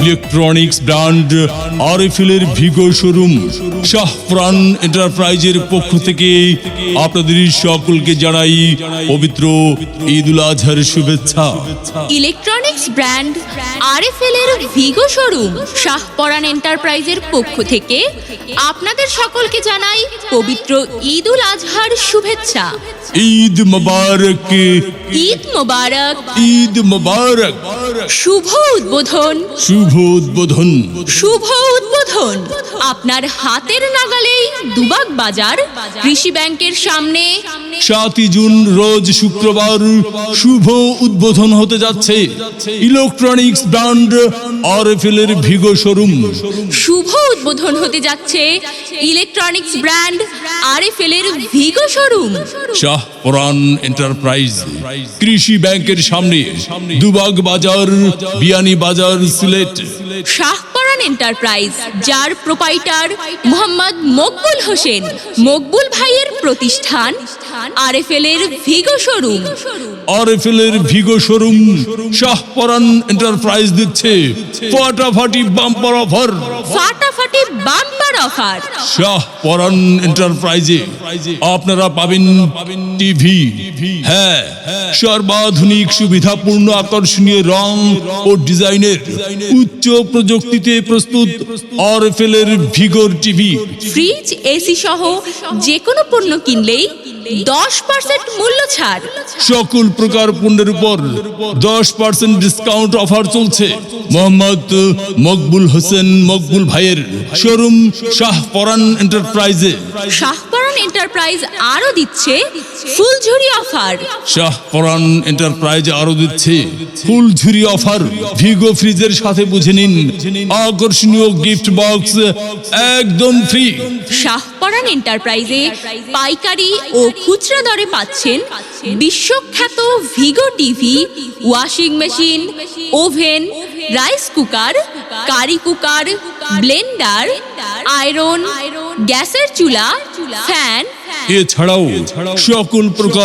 Electronics brand আরএফএল-এর ভিগো showroom Shahparan এন্টারপ্রাইজের পক্ষ থেকে আপনাদের সকলকে জানাই পবিত্র ঈদ উল আজহার শুভেচ্ছা। ইলেকট্রনিক্স ব্র্যান্ড আরএফএল-এর ভিগো শোরুম শাহপরান এন্টারপ্রাইজের পক্ষ থেকে আপনাদের সকলকে জানাই পবিত্র ঈদ উল আজহার শুভেচ্ছা। ঈদ মোবারক, ঈদ মোবারক, ঈদ মোবারক। শুভ উদ্বোধন, শুভ উদ্বোধন, শুভ উদ্বোধন। আপনার হাতের নাগালেই দুবাগ বাজার কৃষি ব্যাংকের সামনে 7 জুন রোজ শুক্রবার শুভ উদ্বোধন হতে যাচ্ছে ইলেকট্রনিক্স ব্র্যান্ড আরএফএল-এর ভিগো শোরুম। শুভ উদ্বোধন হতে যাচ্ছে ইলেকট্রনিক্স ব্র্যান্ড আরএফএল-এর ভিগো শোরুম শাহপরান এন্টারপ্রাইজ কৃষি ব্যাংকের সামনে, দুবাগ বাজার, বিয়ানী বাজার, সিলেট। শাহপরান এন্টারপ্রাইজ, যার প্রোপাইটার মোহাম্মদ মকবুল হোসেন, মকবুল ভাইয়ের প্রতিষ্ঠান আরএফএল-এর ভিগো শোরুম। আরএফএল-এর ভিগো শোরুম শাহপরান এন্টারপ্রাইজ দিচ্ছে ফাটাফাটি বাম্পার অফার। ফাটাফাটি বাম্পার অফার। শাহপরান এন্টারপ্রাইজে আপনারা পাবেন টিভি, হ্যাঁ, সর্বাধুনিক সুবিধাপূর্ণ আকর্ষণীয় রং ও ডিজাইনের উচ্চ প্রযুক্তিতে প্রস্তুত আরএফএল-এর ভিগোর টিভি, ফ্রিজ, এসি সহ যে কোনো পণ্য কিনলেই 10% মূল্য ছাড়। সকল প্রকার পণ্যের উপর 10% ডিসকাউন্ট অফার চলছে মোহাম্মদ মকবুল হোসেন মকবুল ভাইয়ের শোরুম শাহপরান এন্টারপ্রাইজে। শাহপরান এন্টারপ্রাইজ আরো দিচ্ছে ফুলঝুরি অফার। শাহপরান এন্টারপ্রাইজ আরো দিচ্ছে ফুলঝুরি অফার। ভিগো ফ্রিজের সাথে বুঝে নিন আকর্ষণীয় গিফট বক্স একদম ফ্রি। শাহপরান এন্টারপ্রাইজে পাইকারি ও খুচরা দরে পাচ্ছেন বিশ্বখ্যাত Vigo TV, washing machine, oven, rice cooker, curry cooker, blender, iron, গ্যাসের চুলা, ফ্যান, এছাড়াও সকল প্রকার